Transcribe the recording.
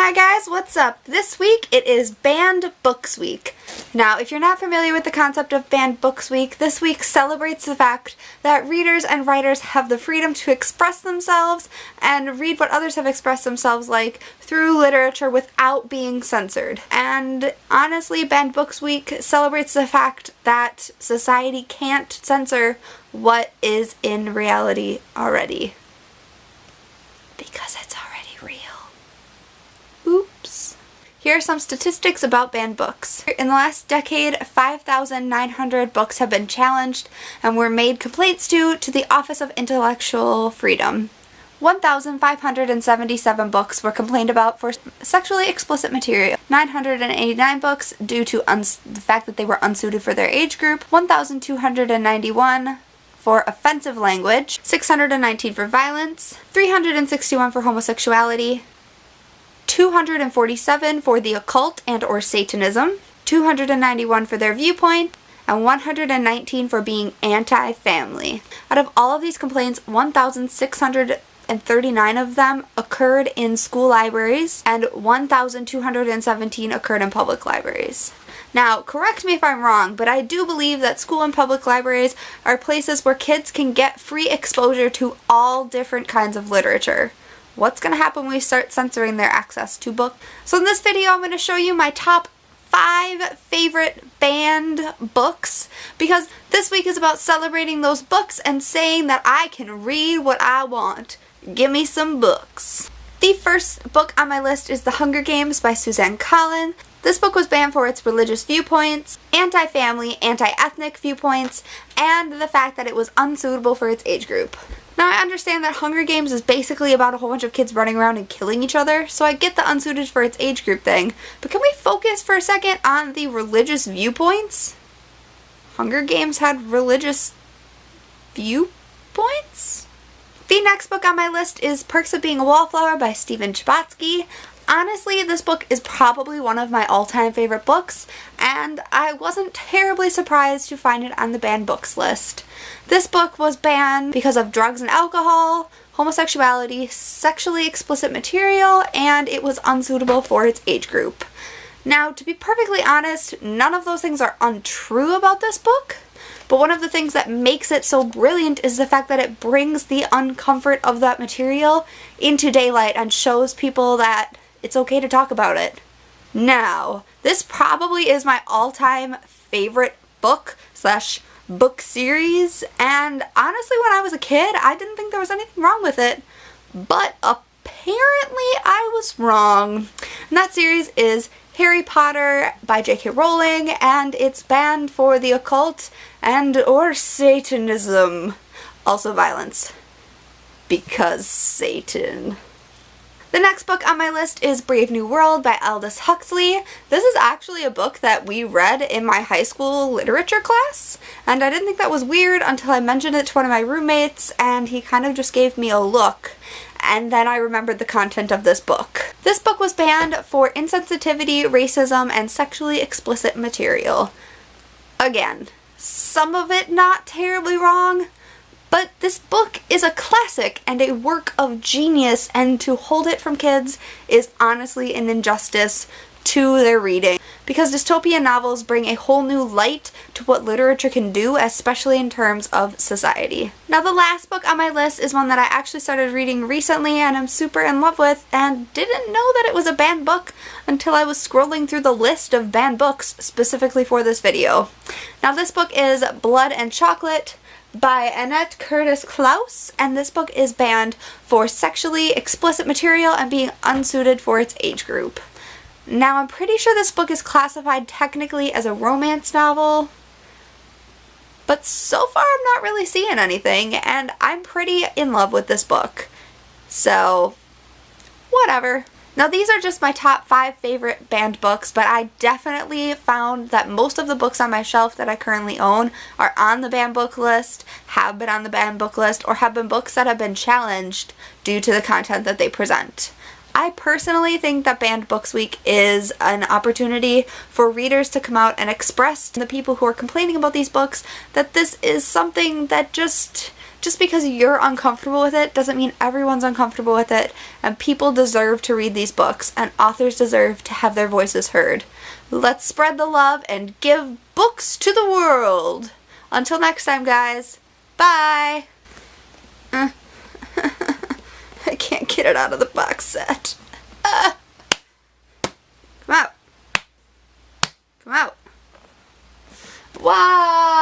Hi guys, what's up? This week it is Banned Books Week. Now, if you're not familiar with the concept of Banned Books Week, this week celebrates the fact that readers and writers have the freedom to express themselves and read what others have expressed themselves like through literature without being censored. And honestly, Banned Books Week celebrates the fact that society can't censor what is in reality already. Because it's already real. Oops. Here are some statistics about banned books. In the last decade, 5,900 books have been challenged and were made complaints to the Office of Intellectual Freedom. 1,577 books were complained about for sexually explicit material. 989 books due to the fact that they were unsuited for their age group. 1,291 for offensive language. 619 for violence. 361 for homosexuality. 247 for the occult and or Satanism, 291 for their viewpoint, and 119 for being anti-family. Out of all of these complaints, 1,639 of them occurred in school libraries and 1,217 occurred in public libraries. Now, correct me if I'm wrong, but I do believe that school and public libraries are places where kids can get free exposure to all different kinds of literature. What's going to happen when we start censoring their access to books? So in this video, I'm going to show you my top 5 favorite banned books, because this week is about celebrating those books and saying that I can read what I want. Give me some books. The first book on my list is The Hunger Games by Suzanne Collins. This book was banned for its religious viewpoints, anti-family, anti-ethnic viewpoints, and the fact that it was unsuitable for its age group. Now, I understand that Hunger Games is basically about a whole bunch of kids running around and killing each other, so I get the unsuited for its age group thing, but can we focus for a second on the religious viewpoints? Hunger Games had religious viewpoints? The next book on my list is Perks of Being a Wallflower by Stephen Chbosky. Honestly, this book is probably one of my all-time favorite books, and I wasn't terribly surprised to find it on the banned books list. This book was banned because of drugs and alcohol, homosexuality, sexually explicit material, and it was unsuitable for its age group. Now, to be perfectly honest, none of those things are untrue about this book, but one of the things that makes it so brilliant is the fact that it brings the uncomfort of that material into daylight and shows people that it's okay to talk about it. Now, this probably is my all-time favorite book / book series, and honestly, when I was a kid, I didn't think there was anything wrong with it, but apparently I was wrong. And that series is Harry Potter by J.K. Rowling, and it's banned for the occult and or Satanism. Also violence. Because Satan. The next book on my list is Brave New World by Aldous Huxley. This is actually a book that we read in my high school literature class, and I didn't think that was weird until I mentioned it to one of my roommates, and he kind of just gave me a look, and then I remembered the content of this book. This book was banned for insensitivity, racism, and sexually explicit material. Again, some of it not terribly wrong, but this book is a classic and a work of genius, and to hold it from kids is honestly an injustice to their reading, because dystopian novels bring a whole new light to what literature can do, especially in terms of society. Now, the last book on my list is one that I actually started reading recently and I'm super in love with, and didn't know that it was a banned book until I was scrolling through the list of banned books specifically for this video. Now, this book is Blood and Chocolate by Annette Curtis Klaus, and this book is banned for sexually explicit material and being unsuited for its age group. Now, I'm pretty sure this book is classified technically as a romance novel, but so far I'm not really seeing anything, and I'm pretty in love with this book. So, whatever. Now, these are just my top 5 favorite banned books, but I definitely found that most of the books on my shelf that I currently own are on the banned book list, have been on the banned book list, or have been books that have been challenged due to the content that they present. I personally think that Banned Books Week is an opportunity for readers to come out and express to the people who are complaining about these books that this is something that just just because you're uncomfortable with it doesn't mean everyone's uncomfortable with it, and people deserve to read these books, and authors deserve to have their voices heard. Let's spread the love and give books to the world. Until next time, guys. Bye! I can't get it out of the box set. Come out. Come out. Wow!